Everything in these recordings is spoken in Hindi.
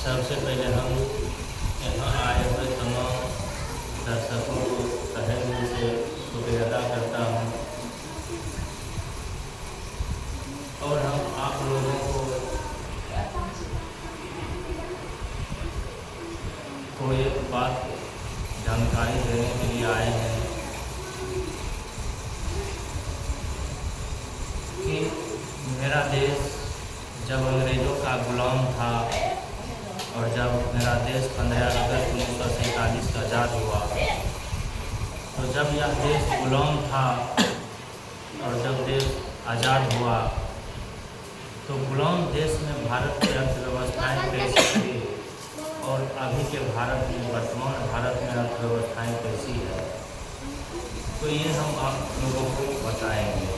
सबसे पहले हम यहाँ आए हुए तमाम दर्शकों को तहे दिल से शुक्रिया अदा करता हूँ और हम आप लोगों को एक बात जानकारी देने के लिए आए हैं कि मेरा देश जब अंग्रेज़ों का गुलाम था और जब मेरा देश 15 अगस्त 1947 का आज़ाद हुआ, तो जब यह देश गुलाम था और जब देश आज़ाद हुआ तो गुलाम देश में भारत की अर्थव्यवस्थाएँ कैसी थी और अभी के भारत में, वर्तमान भारत में अर्थव्यवस्थाएँ कैसी है, तो ये हम आप लोगों को बताएंगे।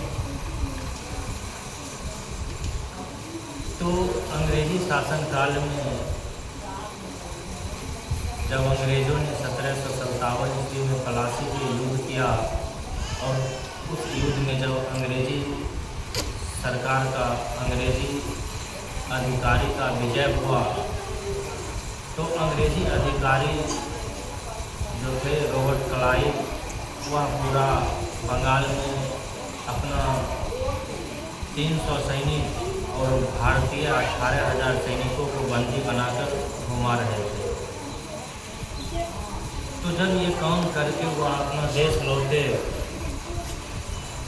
तो अंग्रेजी शासनकाल में जब अंग्रेज़ों ने 1757 ईस्वी में प्लासी के युद्ध किया और उस युद्ध में जब अंग्रेजी सरकार का, अंग्रेजी अधिकारी का विजय हुआ, तो अंग्रेजी अधिकारी जो थे रॉबर्ट क्लाइव, वह पूरा बंगाल में अपना 300 सैनिक और भारतीय 18,000 सैनिकों को बंदी बनाकर घुमा रहे थे। तो जब ये काम करके वो अपना देश लौटे,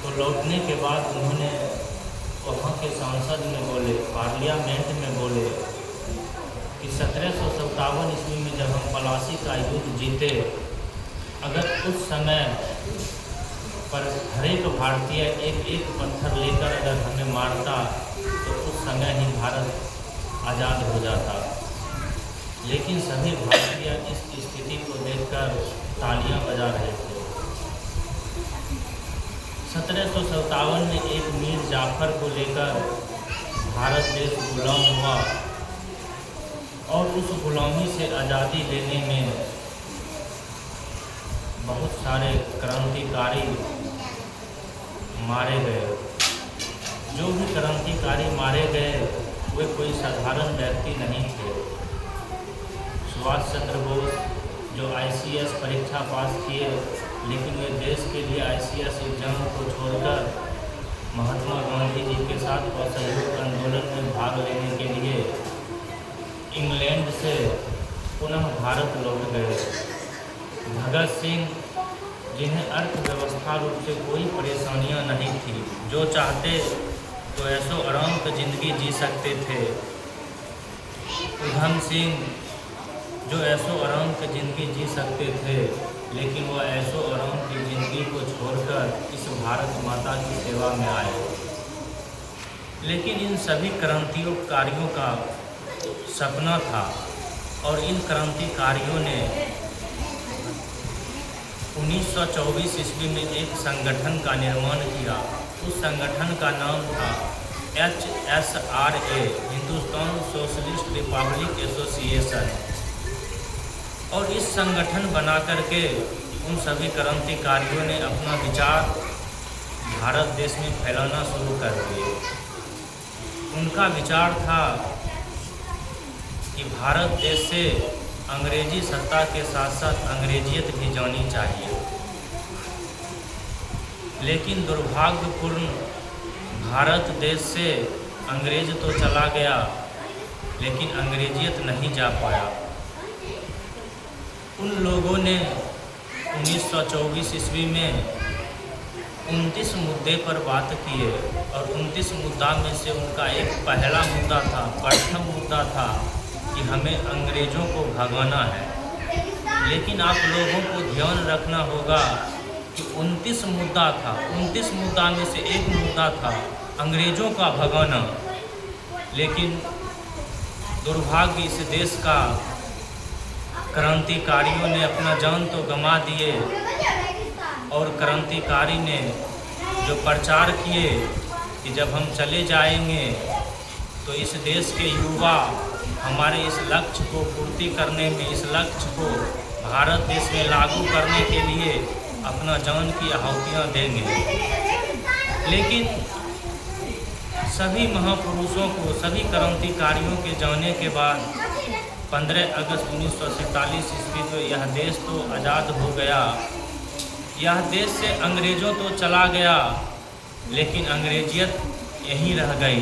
तो लौटने के बाद उन्होंने वहाँ के सांसद में बोले, पार्लियामेंट में बोले कि 1757 ईस्वी में जब हम प्लासी का युद्ध जीते, अगर उस समय पर हर एक भारतीय एक एक पत्थर लेकर अगर हमें मारता तो उस समय ही भारत आज़ाद हो जाता। लेकिन सभी भारतीय इस स्थिति को देखकर तालियां बजा रहे थे। 1757 में एक मीर जाफर को लेकर भारत देश गुलाम हुआ और उस गुलामी से आज़ादी लेने में बहुत सारे क्रांतिकारी मारे गए। जो भी क्रांतिकारी मारे गए वे कोई साधारण व्यक्ति नहीं थे। सुभाष चंद्र बोस जो ICS परीक्षा पास किए, लेकिन वे देश के लिए ICS एग्जाम को छोड़कर महात्मा गांधी जी के साथ असहयोग आंदोलन में भाग लेने के लिए इंग्लैंड से पुनः भारत लौट गए। भगत सिंह, जिन्हें अर्थव्यवस्था रूप से कोई परेशानियां नहीं थी, जो चाहते तो ऐसो आराम की ज़िंदगी जी सकते थे। उधम सिंह जो ऐसो आराम की ज़िंदगी जी सकते थे, लेकिन वह ऐसो आराम की ज़िंदगी को छोड़कर इस भारत माता की सेवा में आए। लेकिन इन सभी क्रांतिकारियों का सपना था और इन क्रांतिकारियों ने 1924 ईस्वी में एक संगठन का निर्माण किया। उस संगठन का नाम था HSRA, Hindustan socialist Republic association. और इस संगठन बना करके उन सभी क्रांतिकारियों ने अपना विचार भारत देश में फैलाना शुरू कर दिए। उनका विचार था कि भारत देश से अंग्रेजी सत्ता के साथ साथ अंग्रेजियत भी जानी चाहिए। लेकिन दुर्भाग्यपूर्ण भारत देश से अंग्रेज तो चला गया, लेकिन अंग्रेजियत नहीं जा पाया। उन लोगों ने 1924 ईस्वी में 29 मुद्दे पर बात किए और 29 मुद्दा में से उनका एक पहला मुद्दा था, प्रथम मुद्दा था कि हमें अंग्रेज़ों को भगाना है। लेकिन आप लोगों को ध्यान रखना होगा कि 29 मुद्दा था, 29 मुद्दा में से एक मुद्दा था अंग्रेज़ों का भगाना। लेकिन दुर्भाग्य इस देश का क्रांतिकारियों ने अपना जान तो गंवा दिए और क्रांतिकारी ने जो प्रचार किए कि जब हम चले जाएंगे तो इस देश के युवा हमारे इस लक्ष्य को पूर्ति करने में, इस लक्ष्य को भारत देश में लागू करने के लिए अपना जान की आहुतियाँ देंगे। लेकिन सभी महापुरुषों को, सभी क्रांतिकारियों के जाने के बाद 15 अगस्त 1947 ईस्वी को यह देश तो आज़ाद हो गया, यह देश से अंग्रेज़ों तो चला गया, लेकिन अंग्रेजियत यहीं रह गई।